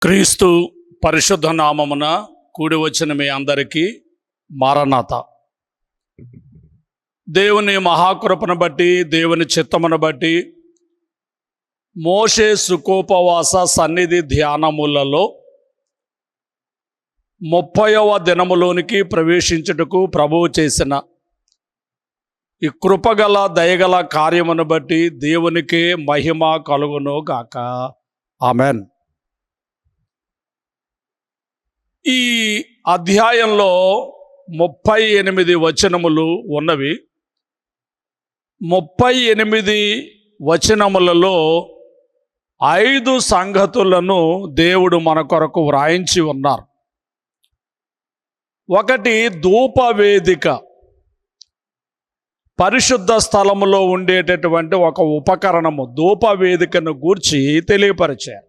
క్రీస్తు పరిశుద్ధ నామమున కూడి వచ్చిన మీ అందరికీ మారనాథ. దేవుని మహాకృపను బట్టి, దేవుని చిత్తమును బట్టి మోషే సుకోపవాస సన్నిధి ధ్యానములలో 30వ దినములోనికి ప్రవేశించుటకు ప్రభువు చేసిన ఈ కృపగల దయగల కార్యమును బట్టి దేవునికే మహిమ కలుగును గాక. ఆమెన్. ఈ అధ్యాయంలో 38 వచనములు ఉన్నవి. 38 వచనములలో 5 సంగతులను దేవుడు మన కొరకు వ్రాయించి ఉన్నారు. ఒకటి, ధూపవేదిక. పరిశుద్ధ స్థలములో ఉండేటటువంటి ఒక ఉపకరణము ధూపవేదికను గూర్చి తెలియపరిచారు.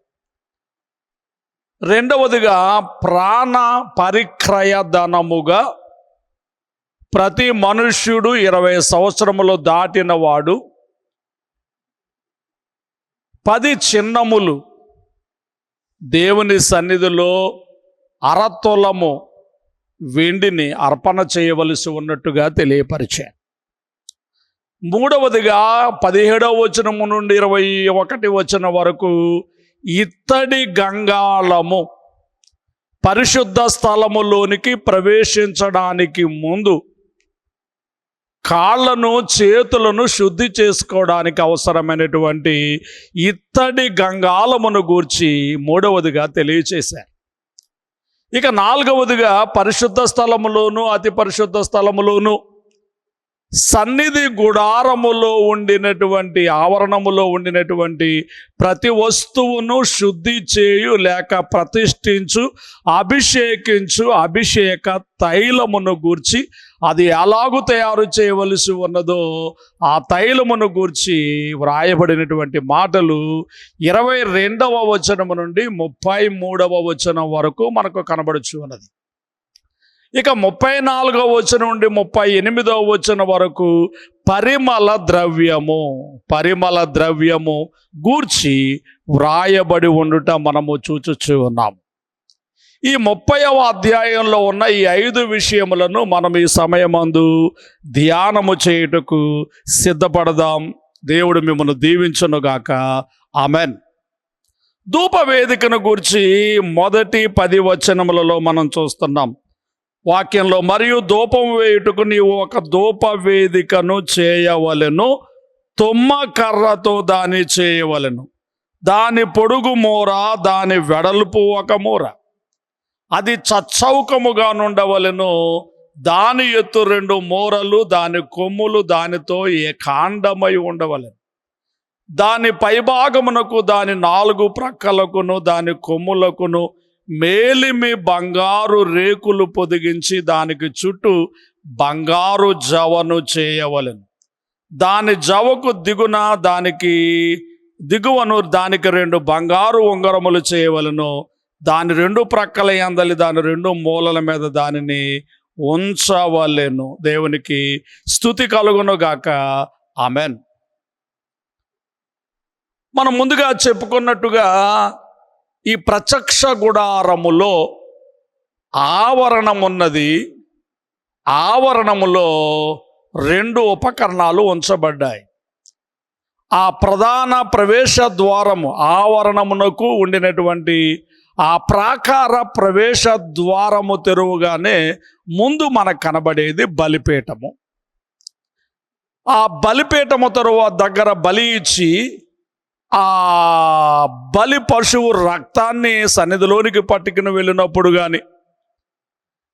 రెండవదిగా, ప్రాణ పరిక్రయధనముగా ప్రతి మనుష్యుడు 20 సంవత్సరములు దాటిన వాడు 10 చిన్నములు దేవుని సన్నిధిలో అరతొలము వెండిని అర్పణ చేయవలసి ఉన్నట్టుగా తెలియపరిచారు. మూడవదిగా 17వ వచనము నుండి 21వ వచనం వరకు ఇత్తడి గంగాళము పరిశుద్ధ స్థలములోనికి ప్రవేశించడానికి ముందు కాళ్ళను చేతులను శుద్ధి చేసుకోవడానికి అవసరమైనటువంటి ఇత్తడి గంగాళమును గూర్చి మూడవదిగా తెలియచేశారు. ఇక 4వదిగా పరిశుద్ధ స్థలములోను అతి పరిశుద్ధ స్థలములోను సన్నిధి గుడారములో ఉండినటువంటి ఆవరణములో ఉండినటువంటి ప్రతి వస్తువును శుద్ధి చేయు లేక ప్రతిష్ఠించు అభిషేకించు అభిషేక తైలమును గూర్చి అది ఎలాగూ తయారు చేయవలసి ఉన్నదో ఆ తైలమును గూర్చి వ్రాయబడినటువంటి మాటలు 22వ వచనము నుండి 33వ వచనం వరకు మనకు కనబడుచు ఉన్నది. ఇక 34వ వచనం నుండి 38వ వచనం వరకు పరిమళ ద్రవ్యము గూర్చి వ్రాయబడి ఉండుట మనము చూచుచూ ఉన్నాము. ఈ 30వ అధ్యాయంలో ఉన్న ఈ 5 విషయములను మనం ఈ సమయమందు ధ్యానము చేయుటకు సిద్ధపడదాం. దేవుడు మిమ్మల్ని దీవించునుగాక. ఆమెన్. ధూపవేదికను గూర్చి మొదటి 10 వచనములలో మనం చూస్తున్నాం వాక్యంలో, మరియు ధూపం వేయుటకు నీవు ఒక ధూప వేదికను చేయవలెను, తుమ్మ కర్రతో దాన్ని చేయవలెను. దాని పొడుగు మూర, దాని వెడల్పు 1 మూర, అది చచ్చౌకముగా నుండవలెను. దాని ఎత్తు 2 మూరలు, దాని కొమ్ములు దానితో ఏకాండమై ఉండవలెను. దాని పైభాగమునకు దాని 4 ప్రక్కలకును దాని కొమ్ములకును మేలిమి బంగారు రేకులు పొదిగించి దానికి చుట్టూ బంగారు జవను చేయవలెను. దాని జవకు దిగువను దానికి 2 బంగారు ఉంగరములు చేయవలెను. దాని 2 ప్రక్కల యందలి దాని 2 మూలల మీద దానిని ఉంచవలెను. దేవునికి స్తుతి కలుగును గాక. ఆమెన్. మనం ముందుగా చెప్పుకున్నట్టుగా ఈ ప్రత్యక్ష గుడారములో ఆవరణం ఉన్నది. ఆవరణములో 2 ఉపకరణాలు ఉంచబడ్డాయి. ఆ ప్రధాన ప్రవేశ ద్వారము ఆవరణమునకు ఉండినటువంటి ఆ ప్రాకార ప్రవేశ ద్వారము తెరువుగానే ముందు మనకు కనబడేది బలిపీఠము. ఆ బలిపీఠము దగ్గర బలి ఇచ్చి ఆ బలి పశువు రక్తాన్ని సన్నిధిలోనికి పట్టుకుని వెళ్ళినప్పుడు కానీ,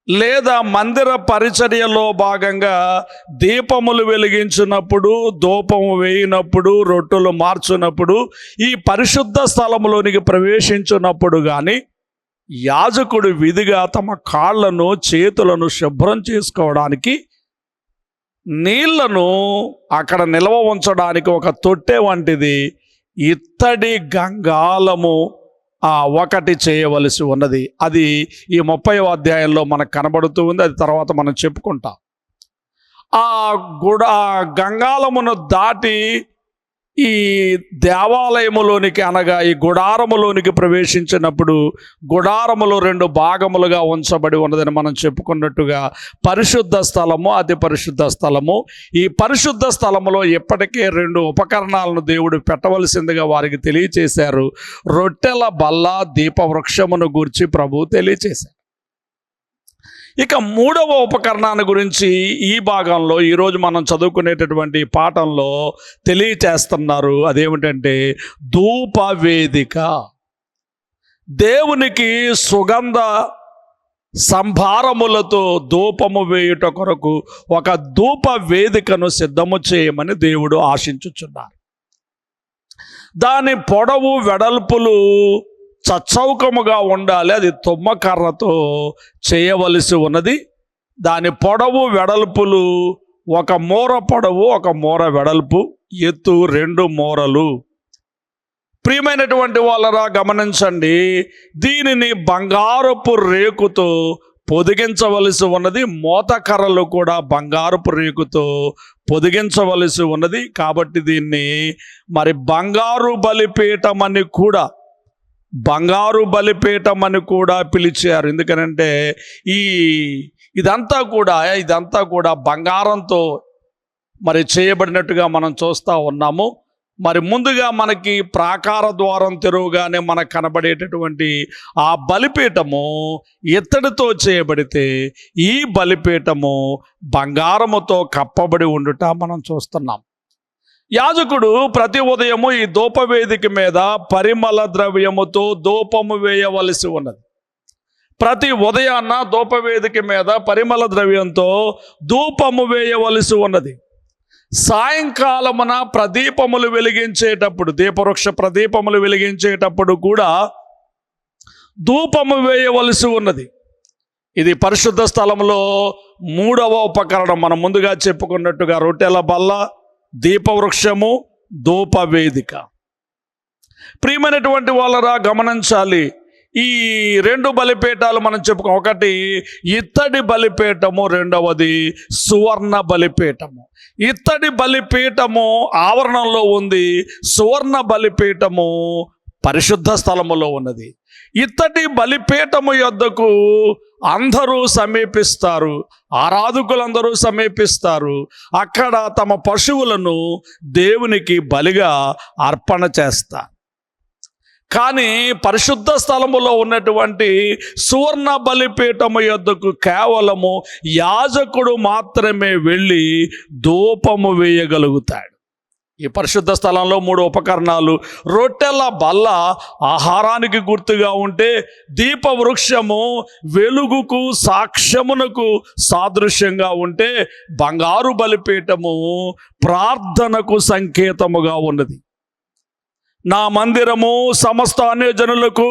లేదా మందిర పరిచర్యలో భాగంగా దీపములు వెలిగించినప్పుడు, ధూపము వేయినప్పుడు, రొట్టెలు మార్చునప్పుడు, ఈ పరిశుద్ధ స్థలములోనికి ప్రవేశించినప్పుడు కానీ యాజకుడు విధిగా తమ కాళ్ళను చేతులను శుభ్రం చేసుకోవడానికి నీళ్లను అక్కడ నిల్వ ఉంచడానికి ఒక తొట్టె వంటిది ఇత్తడి గంగాళము 1 చేయవలసి ఉన్నది. అది ఈ 30వ అధ్యాయంలో మనకు కనబడుతూ ఉంది. అది తర్వాత మనం చెప్పుకుంటాం. ఆ గంగాళమును దాటి ఈ దేవాలయములోనికి అనగా ఈ గుడారములోనికి ప్రవేశించినప్పుడు గుడారములో 2 భాగములుగా ఉంచబడి ఉన్నదని మనం చెప్పుకున్నట్టుగా పరిశుద్ధ స్థలము, అతి పరిశుద్ధ స్థలము. ఈ పరిశుద్ధ స్థలములో ఇప్పటికే 2 ఉపకరణాలను దేవుడు పెట్టవలసిందిగా వారికి తెలియచేశారు. రొట్టెల బల్ల, దీపవృక్షమును గూర్చి ప్రభువు తెలియచేశారు. ఇక 3వ ఉపకరణాన్ని గురించి ఈ భాగంలో ఈరోజు మనం చదువుకునేటటువంటి పాఠంలో తెలియచేస్తున్నారు. అదేమిటంటే ధూపవేదిక. దేవునికి సుగంధ సంభారములతో ధూపము వేయుట కొరకు ఒక ధూప వేదికను సిద్ధము చేయమని దేవుడు ఆశించుచున్నారు. దాని పొడవు వెడల్పులు చచ్చౌకముగా ఉండాలి. అది తుమ్మకర్రతో చేయవలసి ఉన్నది. దాని పొడవు వెడల్పులు 1 మూర పొడవు, 1 మూర వెడల్పు, ఎత్తు 2 మూరలు. ప్రియమైనటువంటి వాళ్ళరా గమనించండి, దీనిని బంగారపు రేకుతో పొదిగించవలసి ఉన్నది. మోతకర్రలు కూడా బంగారపు రేకుతో పొదిగించవలసి ఉన్నది. కాబట్టి దీన్ని మరి బంగారు బలిపీఠం అని కూడా పిలిచారు. ఎందుకనంటే ఇదంతా కూడా బంగారంతో మరి చేయబడినట్టుగా మనం చూస్తూ ఉన్నాము. మరి ముందుగా మనకి ప్రాకార ద్వారం తెరువుగానే మనకు కనబడేటటువంటి ఆ బలిపీఠము ఇత్తడితో చేయబడితే ఈ బలిపీఠము బంగారముతో కప్పబడి ఉండుట మనం చూస్తున్నాం. యాజకుడు ప్రతి ఉదయము ఈ ధూపవేదిక మీద పరిమళ ద్రవ్యముతో ధూపము వేయవలసి ఉన్నది. ప్రతి ఉదయాన్న ధూపవేదిక మీద పరిమళ ద్రవ్యంతో ధూపము వేయవలసి ఉన్నది. సాయంకాలమున ప్రదీపములు వెలిగించేటప్పుడు, దీపవృక్ష ప్రదీపములు వెలిగించేటప్పుడు కూడా ధూపము వేయవలసి ఉన్నది. ఇది పరిశుద్ధ స్థలంలో 3వ ఉపకరణం. మనం ముందుగా చెప్పుకున్నట్టుగా రొట్టెల బల్ల, దీపవృక్షము, ధూపవేదిక. ప్రియమైనటువంటి వాళ్ళరా గమనించాలి, ఈ 2 బలిపీఠాలు మనం ఒకటి ఇత్తడి బలిపీఠము, రెండవది సువర్ణ బలిపీఠము. ఇత్తడి బలిపీఠము ఆవరణంలో ఉంది, సువర్ణ బలిపీఠము పరిశుద్ధ స్థలములో ఉన్నది. ఇత్తడి బలిపీఠము యొద్దకు అందరూ సమీపిస్తారు, ఆరాధకులందరూ సమీపిస్తారు. అక్కడ తమ పశువులను దేవునికి బలిగా అర్పణ చేస్తారు. కానీ పరిశుద్ధ స్థలములో ఉన్నటువంటి సువర్ణ బలిపీఠము యొద్దకు కేవలము యాజకుడు మాత్రమే వెళ్ళి ధూపము వేయగలుగుతాడు. ఈ పరిశుద్ధ స్థలంలో 3 ఉపకరణాలు. రొట్టెల బల్ల ఆహారానికి గుర్తుగా ఉంటే, దీపవృక్షము వెలుగుకు సాక్ష్యమునకు సాదృశ్యంగా ఉంటే, బంగారు బలిపీఠము ప్రార్థనకు సంకేతముగా ఉన్నది. నా మందిరము సమస్త అన్యజనులకు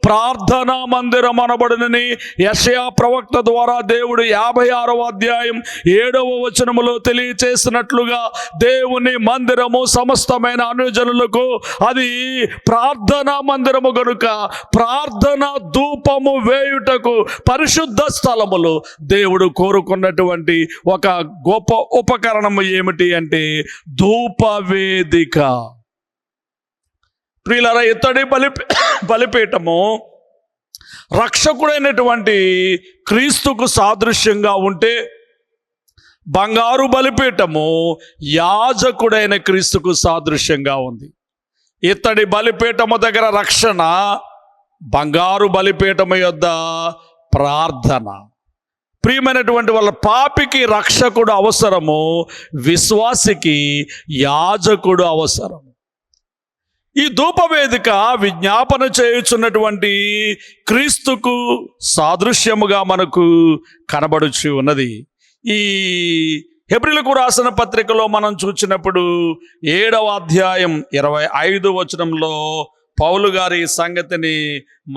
ప్రార్థనా మందిరం అనబడునని యెషయా ప్రవక్త ద్వారా దేవుడు 56వ అధ్యాయం 7వ వచనములో తెలియచేసినట్లుగా దేవుని మందిరము సమస్తమైన అన్యజనులకు అది ప్రార్థనా మందిరము గనుక ప్రార్థన ధూపము వేయుటకు పరిశుద్ధ స్థలములో దేవుడు కోరుకున్నటువంటి ఒక గొప్ప ఉపకరణము ఏమిటి అంటే ధూపవేదిక. ప్రియులారా, ఇత్తడి బలిపీఠము రక్షకుడైనటువంటి క్రీస్తుకు సాదృశ్యంగా ఉంటే, బంగారు బలిపీఠము యాజకుడైన క్రీస్తుకు సాదృశ్యంగా ఉంది. ఇత్తడి బలిపీఠము దగ్గర రక్షణ, బంగారు బలిపీఠము యొద్ద ప్రార్థన. ప్రియమైనటువంటి వాళ్ళ పాపికి రక్షకుడు అవసరము, విశ్వాసికి యాజకుడు అవసరము. ఈ ధూపవేదిక విజ్ఞాపన చేయుచున్నటువంటి క్రీస్తుకు సాదృశ్యముగా మనకు కనబడుచు ఉన్నది. ఈ హెబ్రీలకు రాసిన పత్రికలో మనం చూసినప్పుడు 7వ అధ్యాయం 25వ వచనంలో పౌలు గారి సంగతిని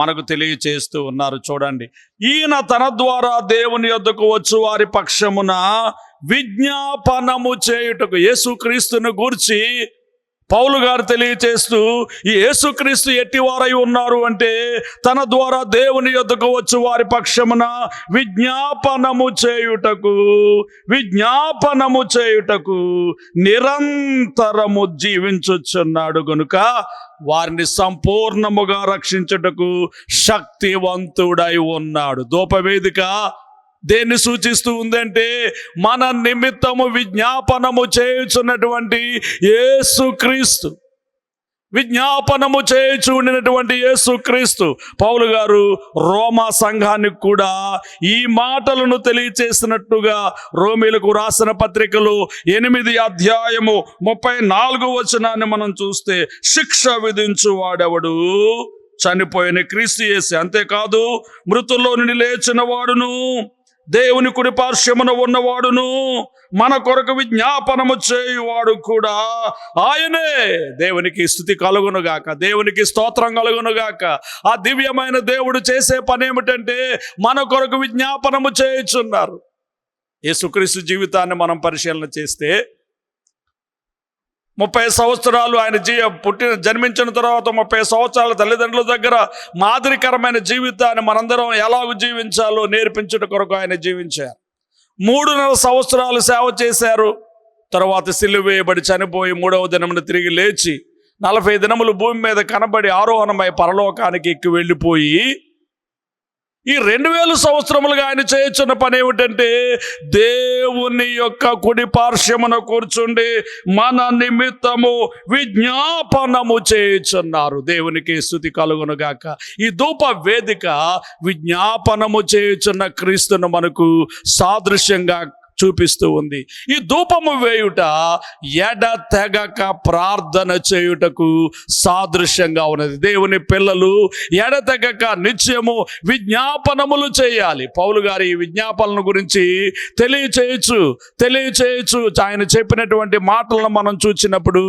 మనకు తెలియచేస్తూ ఉన్నారు. చూడండి, ఈయన తన ద్వారా దేవుని యొద్దకు వచ్చు వారి పక్షమున విజ్ఞాపనము చేయుటకు, యేసుక్రీస్తును గూర్చి పౌలు గారు తెలియచేస్తూ ఈ యేసుక్రీస్తు ఎట్టివారై ఉన్నారు అంటే తన ద్వారా దేవుని యొద్దకు వచ్చు వారి పక్షమున విజ్ఞాపనము చేయుటకు నిరంతరము జీవించుచున్నాడు గనుక వారిని సంపూర్ణముగా రక్షించుటకు శక్తివంతుడై ఉన్నాడు. ధూపవేదిక దేన్ని సూచిస్తూ ఉందంటే మన నిమిత్తము విజ్ఞాపనము చేయుచున్నటువంటి యేసుక్రీస్తు, విజ్ఞాపనము చేయుచుండినటువంటి యేసుక్రీస్తు. పౌలు గారు రోమా సంఘానికి కూడా ఈ మాటలను తెలియచేసినట్టుగా రోమీలకు రాసిన పత్రికలు 8 అధ్యాయము 34 వచనాన్ని మనం చూస్తే, శిక్ష విధించు వాడెవడు? చనిపోయిన క్రీస్తు యేసు. అంతేకాదు మృతుల్లో నుండి లేచిన వాడును, దేవుని కుడి పార్శ్వమున ఉన్నవాడును, మన కొరకు విజ్ఞాపనము చేయువాడు కూడా ఆయనే. దేవునికి స్తుతి కలుగునుగాక, దేవునికి స్తోత్రం కలుగునుగాక. ఆ దివ్యమైన దేవుడు చేసే పని ఏమిటంటే మన కొరకు విజ్ఞాపనము చేయుచున్నారు. యేసుక్రీస్తు జీవితాన్ని మనం పరిశీలన చేస్తే 30 సంవత్సరాలు ఆయన జన్మించిన తర్వాత 30 సంవత్సరాల తల్లిదండ్రుల దగ్గర మాదిరికరమైన జీవితాన్ని మనందరం ఎలాగూ జీవించాలో నేర్పించుట కొరకు ఆయన జీవించారు. 3.5 సంవత్సరాలు సేవ చేశారు. తర్వాత సిలువ వేయబడి చనిపోయి 3వ దినమున తిరిగి లేచి 40 దినములు భూమి మీద కనబడి ఆరోహణమై పరలోకానికి ఎక్కి వెళ్ళిపోయి ఈ 2000 సంవత్సరములుగా ఆయన చేయుచున్న పని ఏమిటంటే దేవుని యొక్క కుడి పార్శ్వమున కూర్చుండి మన నిమిత్తము విజ్ఞాపనము చేయుచున్నారు. దేవునికి స్తుతి కలుగునుగాక. ఈ ధూప వేదిక విజ్ఞాపనము చేయుచున్న క్రీస్తును మనకు సాదృశ్యంగా చూపిస్తూ ఉంది. ఈ ధూపము వేయుట ఎడతెగక ప్రార్థన చేయుటకు సాదృశ్యంగా ఉన్నది. దేవుని పిల్లలు ఎడతెగక నిత్యము విజ్ఞాపనములు చేయాలి. పౌలు గారి ఈ విజ్ఞాపనల గురించి తెలియచేయచ్చు ఆయన చెప్పినటువంటి మాటలను మనం చూసినప్పుడు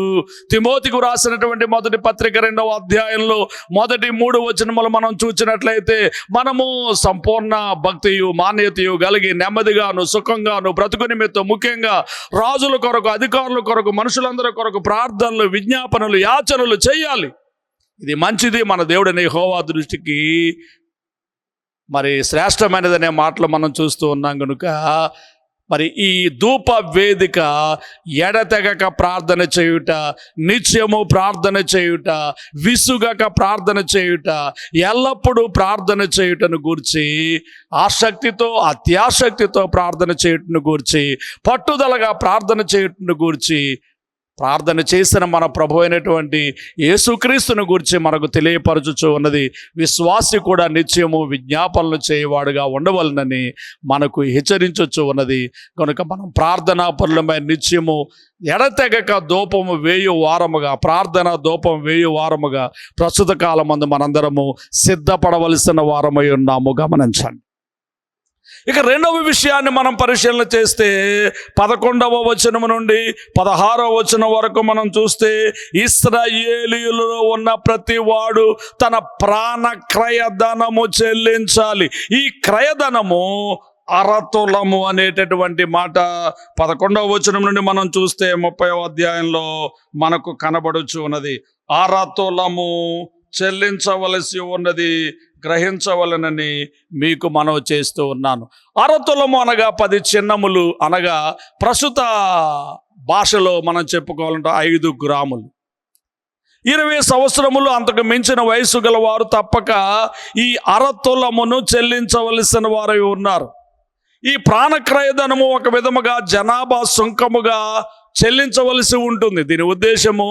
తిమోతికు రాసినటువంటి మొదటి పత్రిక 2వ అధ్యాయంలో మొదటి 3 వచనములు మనం చూసినట్లయితే మనము సంపూర్ణ భక్తియు మాన్యతయు కలిగి నెమ్మదిగాను సుఖంగాను బ్రతుకు నిమిత్తం, ముఖ్యంగా రాజుల కొరకు, అధికారుల కొరకు, మనుషులందరి కొరకు ప్రార్థనలు, విజ్ఞాపనలు, యాచనలు చేయాలి. ఇది మంచిది, మన దేవుడైన యెహోవా దృష్టికి మరి శ్రేష్టమైనదనే మాటలు మనం చూస్తూ ఉన్నాం కనుక మరి ఈ ధూప వేదిక ఎడతెగక ప్రార్థన చేయుట, నిత్యము ప్రార్థన చేయుట, విసుగక ప్రార్థన చేయుట, ఎల్లప్పుడూ ప్రార్థన చేయుటను గూర్చి, ఆసక్తితో అత్యాసక్తితో ప్రార్థన చేయుటను గూర్చి, పట్టుదలగా ప్రార్థన చేయుటను గూర్చి, ప్రార్థన చేసిన మన ప్రభు అయినటువంటి యేసుక్రీస్తుని గురించి మనకు తెలియపరచుచు ఉన్నది. విశ్వాసి కూడా నిత్యము విజ్ఞాపనలు చేయవాడుగా ఉండవలనని మనకు హెచ్చరించొచ్చు ఉన్నది. కనుక మనం ప్రార్థనా పరులమై నిత్యము ఎడతెగక ధూపము వేయు వారముగా, ప్రార్థన ధూపం వేయు వారముగా ప్రస్తుత కాలమందు మనందరము సిద్ధపడవలసిన వారమై ఉన్నాము. గమనించండి. ఇక రెండవ విషయాన్ని మనం పరిశీలన చేస్తే 11వ వచనం నుండి 16వ వచనం వరకు మనం చూస్తే, ఇశ్రాయేలీయులలో ఉన్న ప్రతి వాడు తన ప్రాణ క్రయధనము చెల్లించాలి. ఈ క్రయధనము అరతులము అనేటటువంటి మాట 11వ వచనం నుండి మనం చూస్తే 30వ అధ్యాయంలో మనకు కనబడుచు ఉన్నది. అరతులము చెల్లించవలసి ఉన్నది, గ్రహించవలనని మీకు మనవి చేస్తూ ఉన్నాను. అరతులము అనగా 10 చిన్నములు, అనగా ప్రస్తుత భాషలో మనం చెప్పుకోవాలంటే 5 గ్రాములు. 20 సంవత్సరములు అంతకు మించిన వయసు గల వారు తప్పక ఈ అరతులమును చెల్లించవలసిన వారై ఉన్నారు. ఈ ప్రాణక్రయధనము ఒక విధముగా జనాభా సుంకముగా చెల్లించవలసి ఉంటుంది. దీని ఉద్దేశము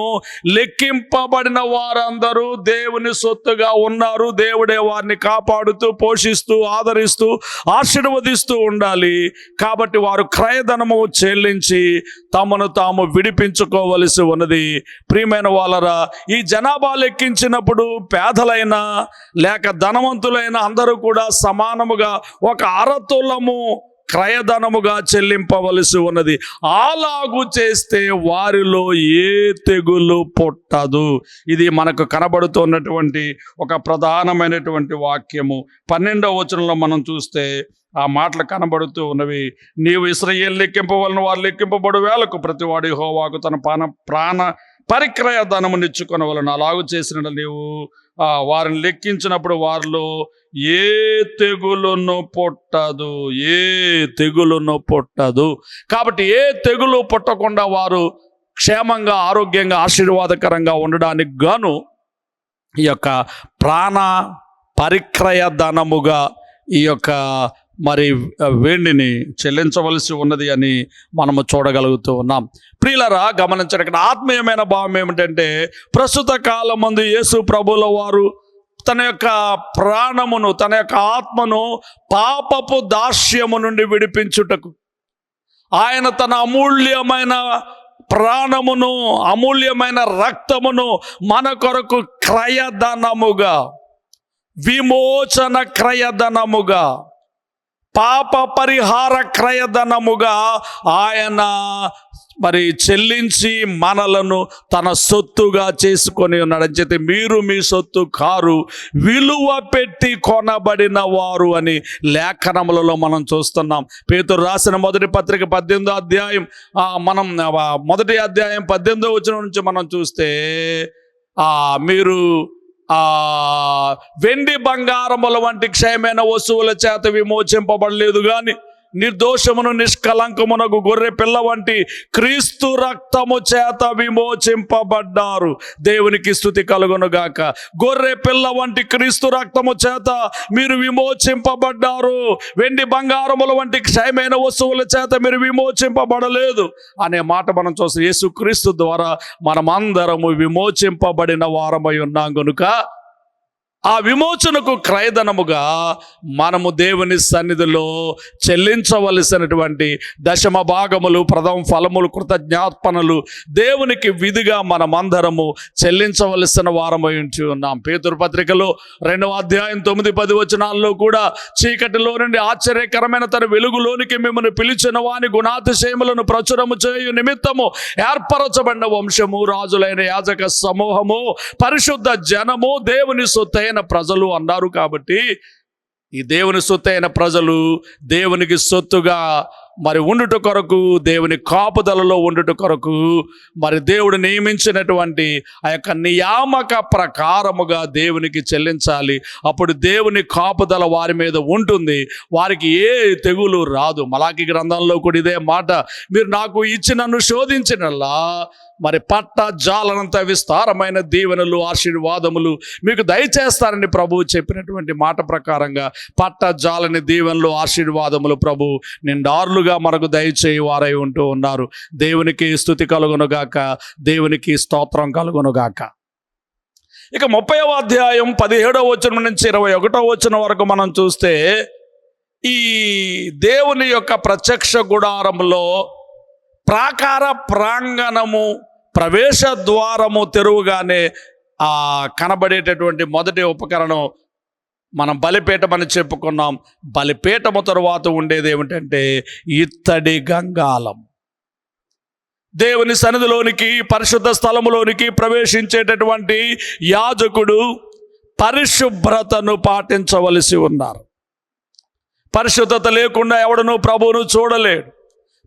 లెక్కింపబడిన వారందరూ దేవుని సొత్తుగా ఉన్నారు. దేవుడే వారిని కాపాడుతూ, పోషిస్తూ, ఆదరిస్తూ, ఆశీర్వదిస్తూ ఉండాలి. కాబట్టి వారు క్రయధనము చెల్లించి తమను తాము విడిపించుకోవలసి ఉన్నది. ప్రియమైన వాళ్ళరా, ఈ జనాభా లెక్కించినప్పుడు పేదలైన లేక ధనవంతులైన అందరూ కూడా సమానముగా ఒక అరతులము క్రయధనముగా చెల్లింపవలసి ఉన్నది. అలాగు చేస్తే వారిలో ఏ తెగులు పుట్టదు. ఇది మనకు కనబడుతున్నటువంటి ఒక ప్రధానమైనటువంటి వాక్యము. 12వ వచనంలో మనం చూస్తే ఆ మాటలు కనబడుతూ ఉన్నవి. నీవు ఇశ్రాయేలు లెక్కింపవలన వారు లెక్కింపబడు వేళకు ప్రతివాడు యెహోవాకు తన ప్రాణ పరిక్రయ ధనమునిచ్చుకొనవలెను. అలాగు చేసిన నీవు వారిని లెక్కించినప్పుడు వారిలో ఏ తెగులును పుట్టదు, ఏ తెగులును పుట్టదు. కాబట్టి ఏ తెగులు పుట్టకుండా వారు క్షేమంగా, ఆరోగ్యంగా, ఆశీర్వాదకరంగా ఉండడానికి గాను ఈ యొక్క ప్రాణ పరిక్రయ ధనముగా ఈ యొక్క మరి వెండిని చెల్లించవలసి ఉన్నది అని మనము చూడగలుగుతూ ఉన్నాం. ప్రియులరా, గమనించండి, ఇక్కడ ఆత్మీయమైన భావం ఏమిటంటే, ప్రస్తుత కాలం ముందు యేసు ప్రభుల వారు తన యొక్క ప్రాణమును, తన యొక్క ఆత్మను పాపపు దాస్యము నుండి విడిపించుటకు ఆయన తన అమూల్యమైన ప్రాణమును, అమూల్యమైన రక్తమును మన కొరకు క్రయధనముగా, విమోచన క్రయధనముగా, పాప పరిహార క్రయధనముగా ఆయన మరి చెల్లించి మనలను తన సొత్తుగా చేసుకొని ఉన్నాడు. అంచేతే మీరు మీ సొత్తు కారు, విలువ పెట్టి కొనబడిన వారు అని లేఖనములలో మనం చూస్తున్నాం. పేతురు రాసిన మొదటి పత్రిక 18వ అధ్యాయం, మనం మొదటి అధ్యాయం 18వ వచనం నుంచి మనం చూస్తే మీరు వెండి బంగారముల వంటి క్షయమైన వస్తువుల చేత విమోచింపబడలేదు కానీ నిర్దోషమును నిష్కలంకమునకు గొర్రె పిల్ల వంటి క్రీస్తు రక్తము చేత విమోచింపబడ్డారు. దేవునికి స్తుతి కలుగును గాక. గొర్రె పిల్ల వంటి క్రీస్తు రక్తము చేత మీరు విమోచింపబడ్డారు. వెండి బంగారముల వంటి క్షయమైన వస్తువుల చేత మీరు విమోచింపబడలేదు అనే మాట మనం చూస్తాం. యేసుక్రీస్తు ద్వారా మనమందరము విమోచింపబడిన వారమై ఉన్నాం గనుక ఆ విమోచనకు క్రయధనముగా మనము దేవుని సన్నిధిలో చెల్లించవలసినటువంటి దశమ భాగములు, ప్రథమ ఫలములు, కృతజ్ఞాపనలు దేవునికి విధిగా మనమందరము చెల్లించవలసిన వారమై ఉంచి ఉన్నాం. పేతురు పత్రికలో 2వ అధ్యాయం 9-10 వచనాల్లో కూడా చీకటిలో నుండి ఆశ్చర్యకరమైన తన వెలుగులోనికి మిమ్మల్ని పిలిచిన వాని గుణాతిశయములను ప్రచురము చేయు నిమిత్తము ఏర్పరచబడిన వంశము, రాజులైన యాజక సమూహము, పరిశుద్ధ జనము, దేవుని సొత్తైన ప్రజలు అన్నారు. కాబట్టి ఈ దేవుని సొత్తైన ప్రజలు దేవునికి సొత్తుగా మరి ఉండుట కొరకు, దేవుని కాపుదలలో ఉండుట కొరకు మరి దేవుడు నియమించినటువంటి ఆ యొక్క నియామక ప్రకారముగా దేవునికి చెల్లించాలి. అప్పుడు దేవుని కాపుదల వారి మీద ఉంటుంది, వారికి ఏ తెగులు రాదు. మలాకి గ్రంథంలో కూడా ఇదే మాట, మీరు నాకు ఇచ్చి నన్ను శోధించినలా మరి పట్ట జాలనంత విస్తారమైన దీవెనలు, ఆశీర్వాదములు మీకు దయచేస్తారని ప్రభువు చెప్పినటువంటి మాట ప్రకారంగా పట్ట జాలని దీవెనలు, ఆశీర్వాదములు ప్రభు నిండార్లుగా మనకు దయచేయి వారై ఉంటూ ఉన్నారు. దేవునికి స్తుతి కలుగునుగాక, దేవునికి స్తోత్రం కలుగునుగాక. ఇక 30వ అధ్యాయం 17వ వచనం నుంచి 21వ వచనం వరకు మనం చూస్తే ఈ దేవుని యొక్క ప్రత్యక్ష గుడారంలో ప్రాకార ప్రాంగణము, ప్రవేశ ద్వారము తెరువుగానే కనబడేటటువంటి మొదటి ఉపకరణం మనం బలిపీఠం అని చెప్పుకున్నాం. బలిపీఠము తరువాత ఉండేది ఏమిటంటే ఇత్తడి గంగాలం. దేవుని సన్నిధిలోనికి, పరిశుద్ధ స్థలములోనికి ప్రవేశించేటటువంటి యాజకుడు పరిశుభ్రతను పాటించవలసి ఉన్నారు. పరిశుద్ధత లేకుండా ఎవడను ప్రభువును చూడలేడు.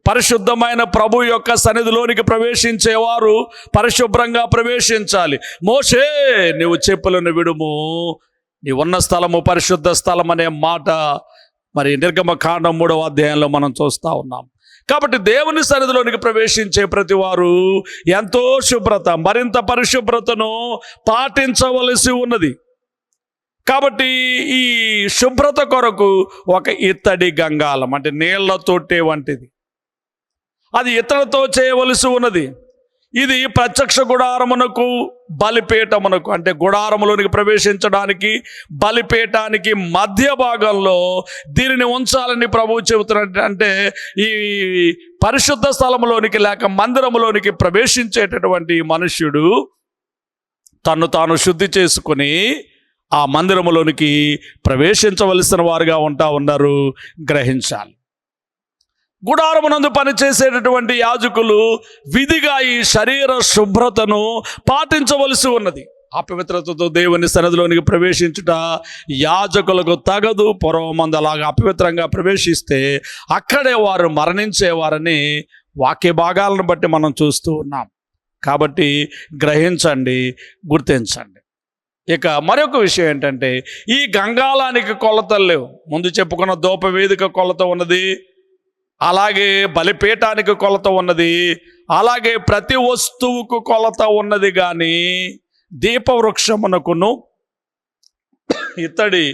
పరిశుద్ధమైన ప్రభు యొక్క సన్నిధిలోనికి ప్రవేశించేవారు పరిశుభ్రంగా ప్రవేశించాలి. మోషే, నీవు చెప్పులను విడుము, నీ ఉన్న స్థలము పరిశుద్ధ స్థలం అనే మాట మరి నిర్గమకాండం 3వ అధ్యాయంలో మనం చూస్తూ ఉన్నాం. కాబట్టి దేవుని సన్నిధిలోనికి ప్రవేశించే ప్రతి వారు ఎంతో శుభ్రత, మరింత పరిశుభ్రతను పాటించవలసి ఉన్నది. కాబట్టి ఈ శుభ్రత కొరకు ఒక ఇత్తడి గంగాలం, అంటే నీళ్ల తొట్టె వంటిది, అది ఇతరులతో చేయవలసి ఉన్నది. ఇది ప్రత్యక్ష గుడారమునకు, బలిపీఠమునకు, అంటే గుడారములోనికి ప్రవేశించడానికి, బలిపీఠానికి మధ్య భాగంలో దీనిని ఉంచాలని ప్రభువు చెబుతున్నట్టు. అంటే ఈ పరిశుద్ధ స్థలములోనికి లేక మందిరములోనికి ప్రవేశించేటటువంటి మనుష్యుడు తన్ను తాను శుద్ధి చేసుకుని ఆ మందిరములోనికి ప్రవేశించవలసిన వారుగా ఉన్నారు. గ్రహించాలి. గుడారమునందు పనిచేసేటటువంటి యాజకులు విధిగా ఈ శరీర శుభ్రతను పాటించవలసి ఉన్నది. అపవిత్రతతో దేవుని సన్నిధిలోనికి ప్రవేశించుట యాజకులకు తగదు. పూర్వమందు అలాగా అపవిత్రంగా ప్రవేశిస్తే అక్కడే వారు మరణించేవారని వాక్య భాగాలను బట్టి మనం చూస్తూ ఉన్నాం. కాబట్టి గ్రహించండి, గుర్తించండి. ఇక మరొక విషయం ఏంటంటే, ఈ గంగాళానికి కొలతలు లేవు. ముందు చెప్పుకున్న ధూపవేదిక కొలత ఉన్నది, అలాగే బలిపీఠానికి కొలత ఉన్నది, అలాగే ప్రతి వస్తువుకు కొలత ఉన్నది. కానీ దీపవృక్షమునకును ఇత్తడి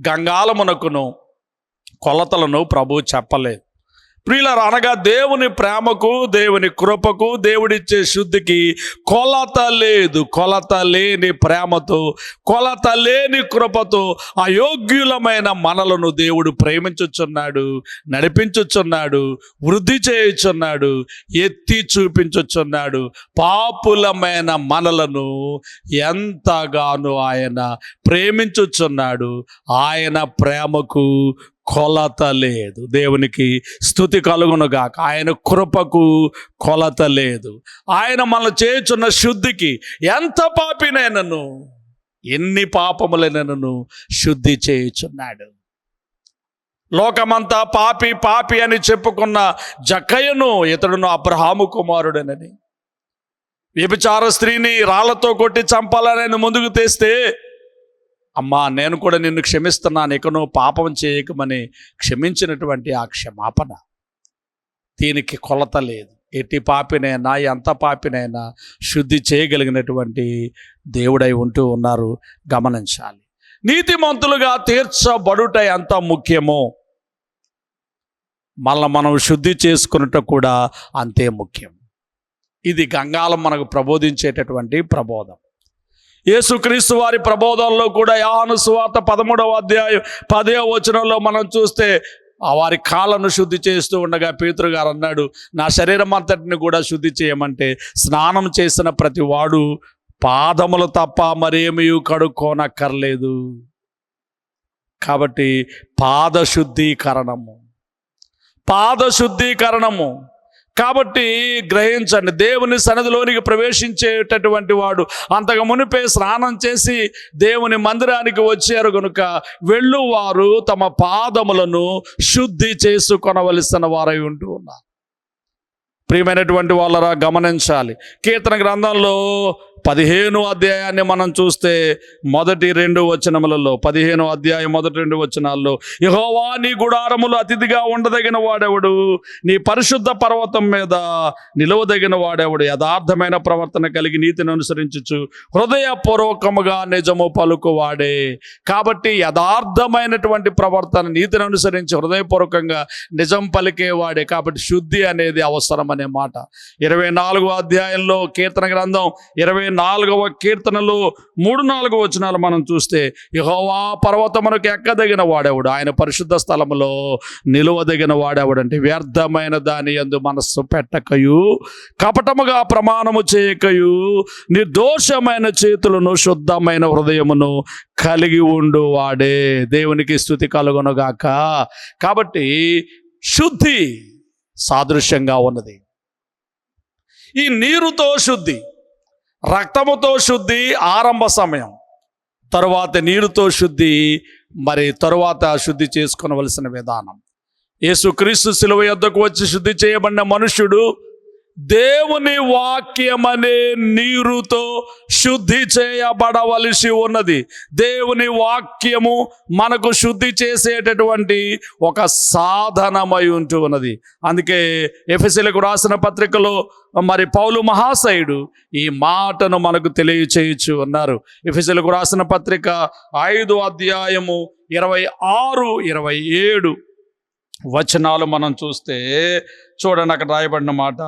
గంగాళమునకును కొలతలను ప్రభువు చెప్పలేదు. ప్రియులారా, అనగా దేవుని ప్రేమకు, దేవుని కృపకు, దేవుడిచ్చే శుద్ధికి కొలత లేదు. కొలత లేని ప్రేమతో, కొలత లేని కృపతో అయోగ్యులమైన మనలను దేవుడు ప్రేమించుచున్నాడు, నడిపించుచున్నాడు, వృద్ధి చేయుచున్నాడు, ఎత్తి చూపించుచున్నాడు. పాపులమైన మనలను ఎంతగానో ఆయన ప్రేమించుచున్నాడు. ఆయన ప్రేమకు కొలత లేదు. దేవునికి స్తుతి కలుగునుగాక. ఆయన కృపకు కొలత లేదు. ఆయన మనం చేయుచున్న శుద్ధికి ఎంత పాపినైనను, ఎన్ని పాపములైనను శుద్ధి చేయుచున్నాడు. లోకమంతా పాపి పాపి అని చెప్పుకున్న జక్కయ్యను ఇతడును అబ్రహాము కుమారుడనని, వ్యభిచార స్త్రీని రాళ్లతో కొట్టి చంపాలని ముందుకు తెస్తే, అమ్మా నేను కూడా నిన్ను క్షమిస్తున్నాను, ఇక నువ్వు పాపం చేయకమని క్షమించినటువంటి ఆ క్షమాపణ, దీనికి కొలత లేదు. ఎట్టి పాపినైనా, ఎంత పాపినైనా శుద్ధి చేయగలిగినటువంటి దేవుడై ఉంటూ ఉన్నారు. గమనించాలి. నీతిమంతులుగా తీర్చబడుట ఎంత ముఖ్యమో మళ్ళీ మనం శుద్ధి చేసుకున్నట్టు కూడా అంతే ముఖ్యం. ఇది గంగాళం మనకు ప్రబోధించేటటువంటి ప్రబోధం. యేసుక్రీస్తు వారి ప్రబోధంలో కూడా యోహాను సువార్త 13వ అధ్యాయం 10వ వచనంలో మనం చూస్తే, ఆ వారి కాళ్ళను శుద్ధి చేస్తూ ఉండగా పేతురు గారు అన్నాడు, నా శరీరం అంతటిని కూడా శుద్ధి చేయమంటే, స్నానం చేసిన ప్రతి వాడు పాదములు తప్ప మరేమీ కడుక్కోనక్కర్లేదు. కాబట్టి పాదశుద్ధీకరణము కాబట్టి గ్రహించండి. దేవుని సన్నిధిలోనికి ప్రవేశించేటటువంటి వాడు అంతకు మునిపే స్నానం చేసి దేవుని మందిరానికి వచ్చారు కనుక వెళ్ళువారు తమ పాదములను శుద్ధి చేసుకొనవలసిన వారై ఉంటూ ఉన్నారు. ప్రియమైనటువంటి వాళ్ళరా, గమనించాలి. కీర్తన గ్రంథంలో 15వ అధ్యాయాన్ని మనం చూస్తే మొదటి 2 వచనములలో, 15వ అధ్యాయం మొదటి 2 వచనాల్లో, యెహోవా నీ గుడారములు అతిథిగా ఉండదగిన వాడెవడు, నీ పరిశుద్ధ పర్వతం మీద నిలవదగిన వాడెవడు, యథార్థమైన ప్రవర్తన కలిగి నీతిని అనుసరించుచు హృదయపూర్వకముగా నిజము పలుకువాడే. కాబట్టి యథార్థమైనటువంటి ప్రవర్తన, నీతిని అనుసరించి హృదయపూర్వకంగా నిజం పలికేవాడే. కాబట్టి శుద్ధి అనేది అవసరం అనే మాట 24వ అధ్యాయంలో కీర్తన గ్రంథం 24వ కీర్తనలో 3-4 వచనాలు మనం చూస్తే, యెహోవా పర్వతమునకు ఎక్కదగిన వాడెవడు, ఆయన పరిశుద్ధ స్థలములో నిలువదగిన వాడెవడు అంటే, వ్యర్థమైన దాని యందు మనస్సు పెట్టకయు, కపటముగా ప్రమాణము చేయకయు, నిర్దోషమైన చేతులను శుద్ధమైన హృదయమును కలిగి ఉండు వాడే. దేవునికి స్తుతి కలుగునుగాక. కాబట్టి శుద్ధి సాదృశ్యంగా ఉన్నది. ఈ నీరుతో శుద్ధి, రక్తముతో శుద్ధి ఆరంభ సమయం, తరువాత నీరుతో శుద్ధి, మరి తరువాత శుద్ధి చేసుకొనవలసిన విధానం. యేసుక్రీస్తు శిలువ యొద్దకు వచ్చి శుద్ధి చేయబడిన మనుష్యుడు దేవుని వాక్యమనే నీరుతో శుద్ధి చేయబడవలసి ఉన్నది. దేవుని వాక్యము మనకు శుద్ధి చేసేటటువంటి ఒక సాధనమై ఉంటూ ఉన్నది. అందుకే ఎఫెసీయులకు రాసిన పత్రికలో మరి పౌలు మహాశయుడు ఈ మాటను మనకు తెలియచేయచ్చు ఉన్నారు. ఎఫెసీయులకు రాసిన పత్రిక 5వ అధ్యాయము 26-27 వచనాలు మనం చూస్తే చూడండి, అక్కడ రాయబడిన మాట,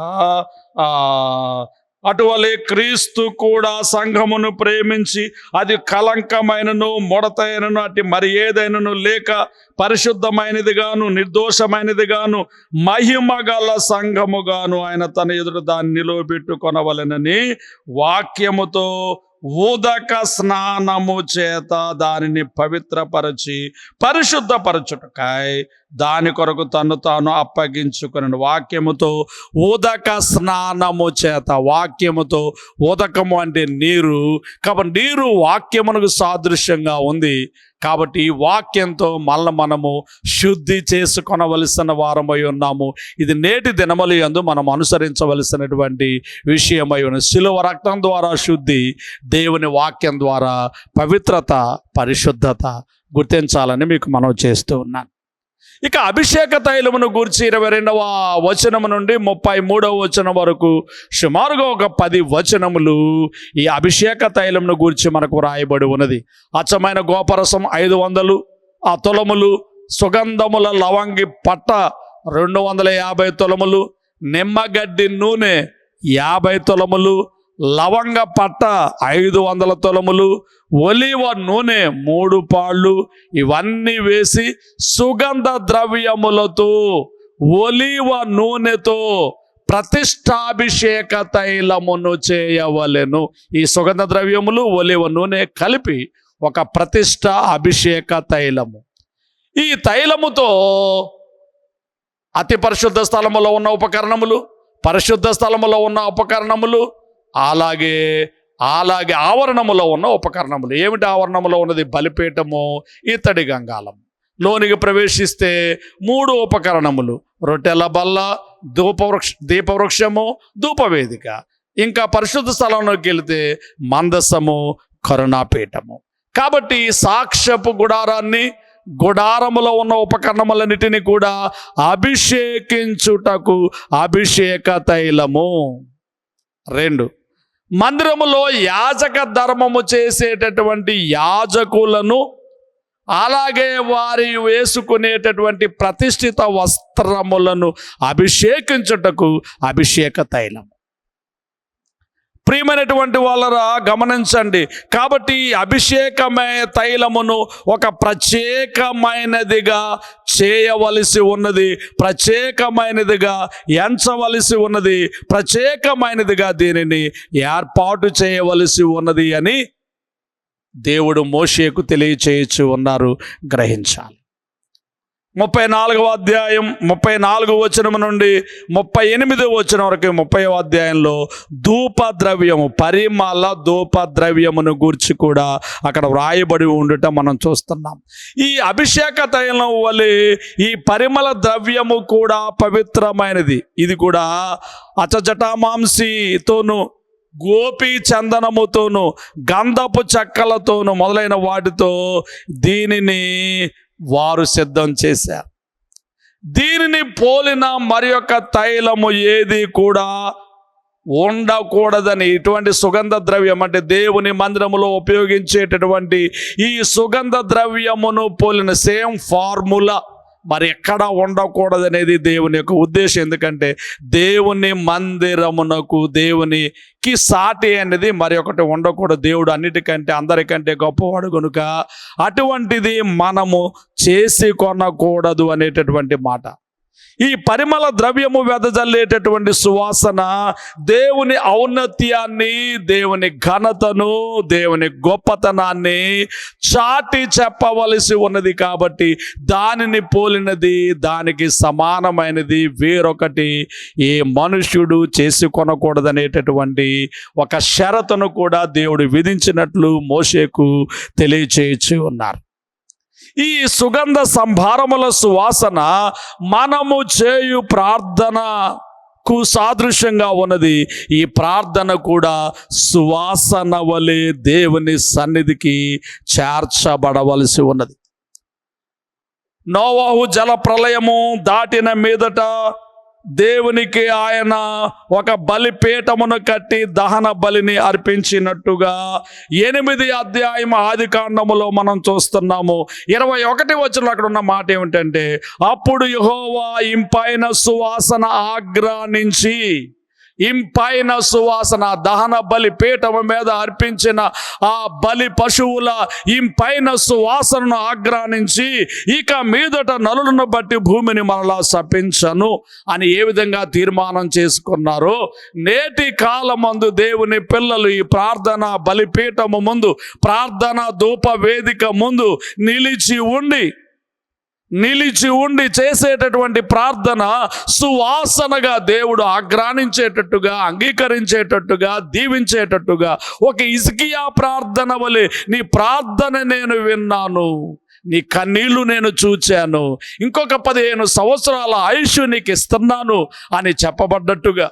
అటువలే క్రీస్తు కూడా సంఘమును ప్రేమించి అది కలంకమైనను ముడతైనను అటు మరి ఏదైనను లేక పరిశుద్ధమైనదిగాను నిర్దోషమైనదిగాను మహిమగల సంఘముగాను ఆయన తన ఎదుట దాన్ని నిలవబెట్టుకొనవలెనని వాక్యముతో ఉదక స్నానము చేత దానిని పవిత్రపరచి పరిశుద్ధపరచుటకై దాని కొరకు తను తాను అప్పగించుకుని, వాక్యముతో ఉదక స్నానము చేత, వాక్యముతో, ఉదకము అంటే నీరు, కాబట్టి నీరు వాక్యమునకు సాదృశ్యంగా ఉంది. కాబట్టి ఈ వాక్యంతో మళ్ళీ మనము శుద్ధి చేసుకొనవలసిన వారమై ఉన్నాము. ఇది నేటి దినముల యందు మనం అనుసరించవలసినటువంటి విషయమై ఉన్నది. శిలువ రక్తం ద్వారా శుద్ధి, దేవుని వాక్యం ద్వారా పవిత్రత, పరిశుద్ధత గుర్తించాలని మీకు మనవి చేస్తూ ఉన్నాను. ఇక అభిషేక తైలమును గూర్చి 22వ వచనము నుండి 33వ వచనం వరకు సుమారుగా ఒక 10 వచనములు ఈ అభిషేక తైలమును గూర్చి మనకు రాయబడి ఉన్నది. అచ్చమైన గోపరసం 500 తులములు, సుగంధముల లవంగి పట్ట 250 తులములు, నిమ్మగడ్డి నూనె 50 తులములు, లవంగ పట్ట 500 తులములు, ఒలివ నూనె 3 పాళ్ళు, ఇవన్నీ వేసి సుగంధ ద్రవ్యములతో ఒలివ నూనెతో ప్రతిష్టాభిషేక తైలమును చేయవలెను. ఈ సుగంధ ద్రవ్యములు, ఒలివ నూనె కలిపి ఒక ప్రతిష్ట అభిషేక తైలము. ఈ తైలముతో అతి పరిశుద్ధ స్థలములో ఉన్న ఉపకరణములు, పరిశుద్ధ స్థలములో ఉన్న ఉపకరణములు, అలాగే ఆవరణములో ఉన్న ఉపకరణములు. ఏమిటి ఆవరణములో ఉన్నది? బలిపీఠము, ఇత్తడి గంగాళం. లోనికి ప్రవేశిస్తే 3 ఉపకరణములు: రొట్టెల బల్ల, దీపవృక్షము, ధూపవేదిక. ఇంకా పరిశుద్ధ స్థలంలోకి వెళితే మందసము, కరుణాపీఠము. కాబట్టి సాక్ష్యపు గుడారాన్ని, గుడారములో ఉన్న ఉపకరణములన్నిటినీ కూడా అభిషేకించుటకు అభిషేక తైలము. 2, మందిరములో యాజక ధర్మము చేసేటటువంటి యాజకులను, అలాగే వారి వేసుకునేటటువంటి ప్రతిష్ఠిత వస్త్రములను అభిషేకించుటకు అభిషేక తైలము. ప్రియమైనటువంటి వాళ్ళరా గమనించండి. కాబట్టి అభిషేకమైన తైలమును ఒక ప్రత్యేకమైనదిగా చేయవలసి ఉన్నది, ప్రత్యేకమైనదిగా ఎంచవలసి ఉన్నది, ప్రత్యేకమైనదిగా దీనిని ఏర్పాటు చేయవలసి ఉన్నది అని దేవుడు మోషేకు తెలియచేయచ్చు ఉన్నారు. గ్రహించాలి. 34వ అధ్యాయం 34వ వచనం నుండి 38వ వచనం వరకు 30వ అధ్యాయంలో ధూపద్రవ్యము, పరిమళ ధూపద్రవ్యమును గూర్చి కూడా అక్కడ వ్రాయబడి ఉండటం మనం చూస్తున్నాం. ఈ అభిషేక తైలం వలె ఈ పరిమళ ద్రవ్యము కూడా పవిత్రమైనది. ఇది కూడా అచజటామాంసితోను, గోపి చందనముతోను, గంధపు చెక్కలతోను మొదలైన వాటితో దీనిని వారు సిద్ధం చేశారు. దీనిని పోలిన మరి యొక్క తైలము ఏది కూడా ఉండకూడదని, ఇటువంటి సుగంధ ద్రవ్యం అంటే దేవుని మందిరములో ఉపయోగించేటటువంటి ఈ సుగంధ ద్రవ్యమును పోలిన సేమ్ ఫార్ములా మరి ఎక్కడ ఉండకూడదనేది దేవుని యొక్క ఉద్దేశం. ఎందుకంటే దేవుని మందిరమునకు, దేవునికి సాటి అనేది మరి ఒకటి ఉండకూడదు. దేవుడు అన్నిటికంటే అందరికంటే గొప్పవాడు కనుక అటువంటిది మనము చేసి కొనకూడదు అనేటటువంటి మాట. ఈ పరిమళ ద్రవ్యము వెదజల్లేటటువంటి సువాసన దేవుని ఔన్నత్యాన్ని, దేవుని ఘనతను, దేవుని గొప్పతనాన్ని చాటి చెప్పవలసి ఉన్నది. కాబట్టి దానిని పోలినది, దానికి సమానమైనది వేరొకటి ఏ మనుష్యుడు చేసి కొనకూడదనేటటువంటి ఒక షరతును కూడా దేవుడు విధించినట్లు మోషేకు తెలియచేయచ్చు ఉన్నారు. ఈ సుగంధ సంభారముల సువాసన మనము చేయు ప్రార్థనకు సాదృశ్యంగా ఉన్నది. ఈ ప్రార్థన కూడా సువాసన వలె దేవుని సన్నిధికి చేర్చబడవలసి ఉన్నది. నోవాహు జల ప్రళయము దాటిన మీదట దేవునికి ఆయన ఒక బలిపీఠమును కట్టి దహన బలిని అర్పించినట్టుగా 8వ అధ్యాయం ఆదికాండములో మనం చూస్తున్నాము. 21వ వచనంలో అక్కడ ఉన్న మాట ఏమిటంటే, అప్పుడు యెహోవా ఇంపైన సువాసన ఆగ్రహించి, ఇంపైన సువాసన దహన బలి పీఠము మీద అర్పించిన ఆ బలి పశువుల ఇంపైన సువాసనను ఆగ్రహించి, ఇక మీదట నలులను బట్టి భూమిని మరలా శపించను అని ఏ విధంగా తీర్మానం చేసుకున్నారో, నేటి కాలమందు దేవుని పిల్లలు ఈ ప్రార్థన బలిపీఠము ముందు, ప్రార్థన ధూప వేదిక ముందు నిలిచి ఉండి నిలిచి ఉండి చేసేటటువంటి ప్రార్థన సువాసనగా దేవుడు ఆగ్రానించేటట్టుగా, అంగీకరించేటట్టుగా, దీవించేటట్టుగా, ఒక హిజ్కియా ప్రార్థన వలె నీ ప్రార్థన నేను విన్నాను, నీ కన్నీళ్లు నేను చూచాను, ఇంకొక 15 సంవత్సరాల ఆయుష్ నీకు ఇస్తున్నాను అని చెప్పబడ్డట్టుగా.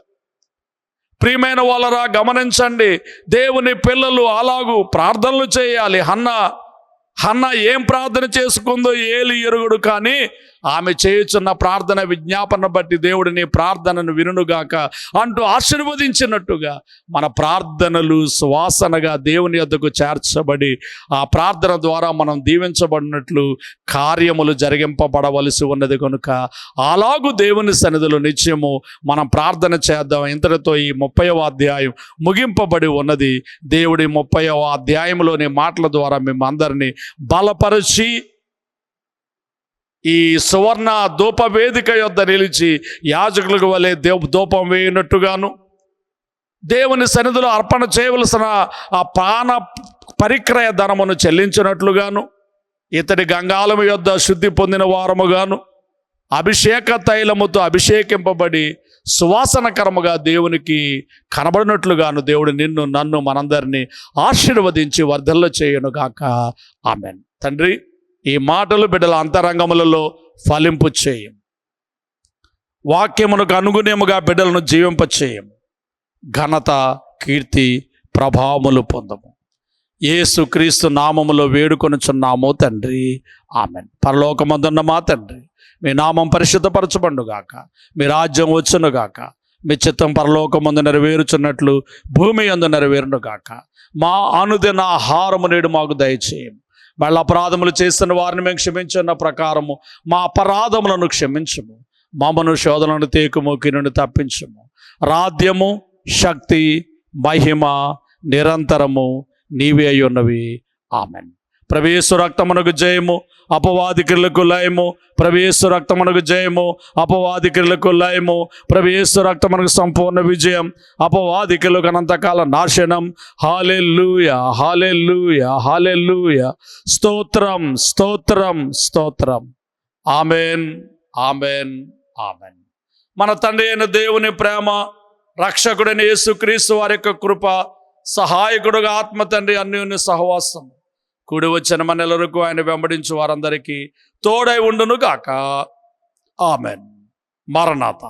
ప్రియమైన వాళ్ళరా, గమనించండి, దేవుని పిల్లలు అలాగూ ప్రార్థనలు చేయాలి. హన్న ఏం ప్రార్థన చేసుకుందో ఏలి ఎరుగుడు, కానీ ఆమె చేయుచున్న ప్రార్థన విజ్ఞాపన బట్టి దేవుడు నీ ప్రార్థనను వినుగాక అంటూ ఆశీర్వదించినట్టుగా మన ప్రార్థనలు సువాసనగా దేవుని యొద్దకు చేర్చబడి ఆ ప్రార్థన ద్వారా మనం దీవించబడినట్లు కార్యములు జరిగింపబడవలసి ఉన్నది కనుక అలాగూ దేవుని సన్నిధిలో నిత్యము మనం ప్రార్థన చేద్దాం. ఇంతటితో ఈ 30వ అధ్యాయం ముగింపబడి ఉన్నది. దేవుడి 30వ అధ్యాయంలోని మాటల ద్వారా మేమందరినీ బలపరిచి ఈ సువర్ణ ధూప వేదిక యొద్ద నిలిచి యాజకులకు వలె ధూపం వేయనట్టుగాను, దేవుని సన్నిధిలో అర్పణ చేయవలసిన ఆ ప్రాణ పరిక్రయ ధనమును చెల్లించినట్లుగాను, ఇతడి గంగాళము యొద్ద శుద్ధి పొందిన వారముగాను, అభిషేక తైలముతో అభిషేకింపబడి సువాసనకరముగా దేవునికి కనబడినట్లుగాను దేవుడు నిన్ను నన్ను మనందరినీ ఆశీర్వదించి వర్ధల్ల చేయునుగాక. ఆమెన్. తండ్రి, ఈ మాటలు బిడ్డల అంతరంగములలో ఫలింపు చేయం, వాక్యమునకు అనుగుణ్యముగా బిడ్డలను జీవింపచేయం, ఘనత, కీర్తి, ప్రభావములు పొందము. యేసుక్రీస్తు నామములో వేడుకొనుచున్నాము తండ్రి. ఆమెన్. పరలోకమందున్న మా తండ్రి, మీ నామం పరిశుద్ధపరచబడుగాక, మీ రాజ్యం వచ్చునుగాక, మీ చిత్తం పరలోకమందు నెరవేరుచున్నట్లు భూమి యందు నెరవేరునుగాక. మా అనుదిన ఆహారము నేడు మాకు దయచేయం. వాళ్ళ అపరాధములు చేస్తున్న వారిని మేము క్షమించున్న ప్రకారము మా అపరాధములను క్షమించము, మమ్మను శోధనను తేకుము, కినుని తప్పించము. రాధ్యము, శక్తి, మహిమ నిరంతరము నీవే అయి ఉన్నవి. ఆమెన్. ప్రవేశ రక్తమునకు జయము, అపవాది క్రియలకు లయము. ప్రవేశ రక్తమునకు జయము, అపవాది క్రియలకు లయము. ప్రవేశ రక్తమునకు సంపూర్ణ విజయం, అపవాది క్రియలకు అనంతకాల నాశనం. హల్లెలూయా, హల్లెలూయా, హల్లెలూయా. స్తోత్రం, స్తోత్రం, స్తోత్రం. Amen, amen, amen. మన తండ్రి అయిన దేవుని ప్రేమ, రక్షకుడైన యేసుక్రీస్తు వారి యొక్క కృప, సహాయకుడుగా ఆత్మ తండ్రి అన్యోన్య సహవాసం కూడి వచ్చిన మనెల్లరకు ఆయన వెంబడించు వారందరికీ తోడై ఉండును గాక. ఆమెన్. మరణాత.